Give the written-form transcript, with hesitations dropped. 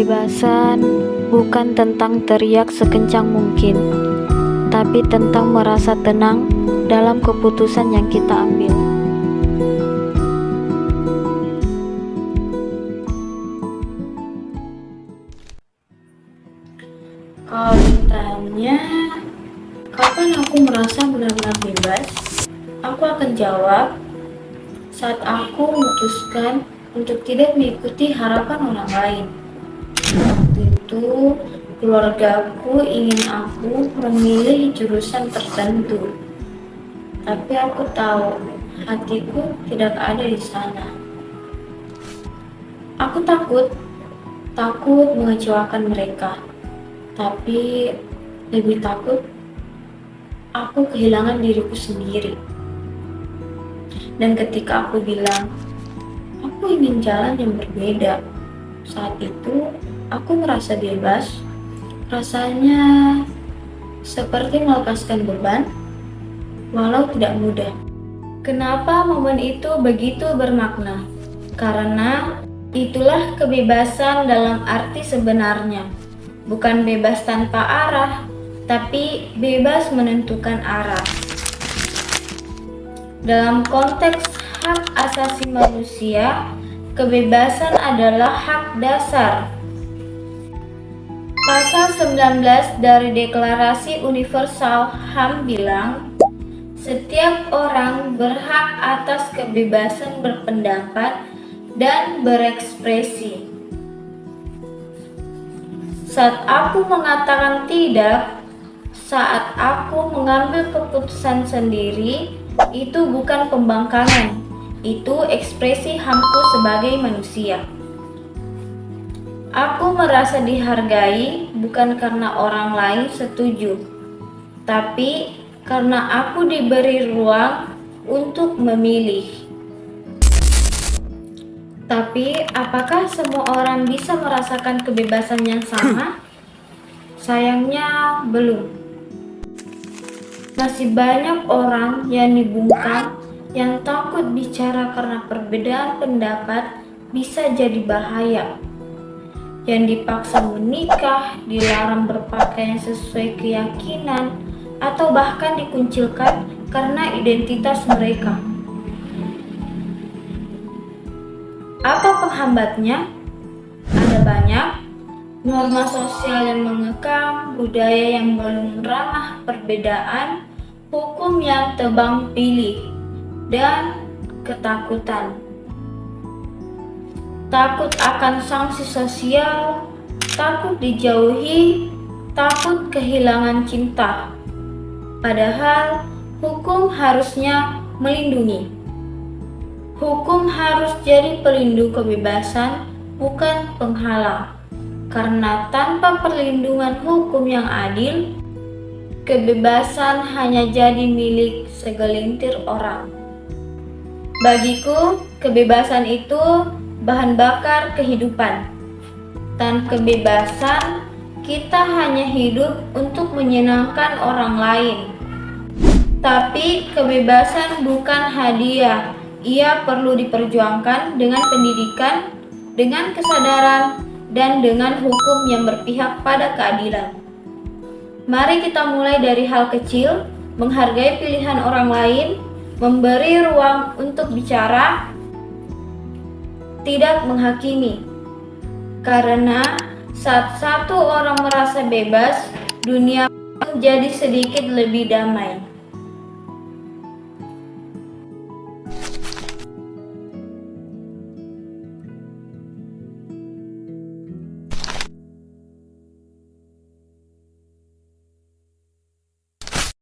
Kebebasan bukan tentang teriak sekencang mungkin, tapi tentang merasa tenang dalam keputusan yang kita ambil. Kalau ditanya, kapan aku merasa benar-benar bebas? Aku akan jawab, saat aku memutuskan untuk tidak mengikuti harapan orang lain. Waktu itu, keluargaku ingin aku memilih jurusan tertentu. Tapi aku tahu, hatiku tidak ada di sana. Aku takut mengecewakan mereka. Tapi lebih takut aku kehilangan diriku sendiri. Dan ketika aku bilang, aku ingin jalan yang berbeda, saat itu aku merasa bebas. Rasanya seperti melepaskan beban, walau tidak mudah. Kenapa momen itu begitu bermakna? Karena itulah kebebasan dalam arti sebenarnya. Bukan bebas tanpa arah, tapi bebas menentukan arah. Dalam konteks hak asasi manusia, kebebasan adalah hak dasar. Pasal 19 dari Deklarasi Universal HAM bilang, setiap orang berhak atas kebebasan berpendapat dan berekspresi. Saat aku mengatakan tidak, saat aku mengambil keputusan sendiri, itu bukan pembangkangan, itu ekspresi HAMku sebagai manusia. Aku merasa dihargai bukan karena orang lain setuju, tapi karena aku diberi ruang untuk memilih. Tapi apakah semua orang bisa merasakan kebebasan yang sama? Sayangnya belum. Masih banyak orang yang dibungkam, yang takut bicara karena perbedaan pendapat bisa jadi bahaya. Yang dipaksa menikah, dilarang berpakaian sesuai keyakinan, atau bahkan dikucilkan karena identitas mereka. Apa penghambatnya? Ada banyak. Norma sosial yang mengekang, budaya yang belum ramah perbedaan, hukum yang tebang pilih, dan ketakutan. Takut akan sanksi sosial, takut dijauhi, takut kehilangan cinta. Padahal hukum harusnya melindungi. Hukum harus jadi pelindung kebebasan, bukan penghalang. Karena tanpa perlindungan hukum yang adil, kebebasan hanya jadi milik segelintir orang. Bagiku, kebebasan itu bahan bakar kehidupan. Tanpa kebebasan, kita hanya hidup untuk menyenangkan orang lain. Tapi kebebasan bukan hadiah. Ia perlu diperjuangkan dengan pendidikan, dengan kesadaran, dan dengan hukum yang berpihak pada keadilan. Mari kita mulai dari hal kecil, menghargai pilihan orang lain, memberi ruang untuk bicara, tidak menghakimi. Karena saat satu orang merasa bebas, dunia menjadi sedikit lebih damai.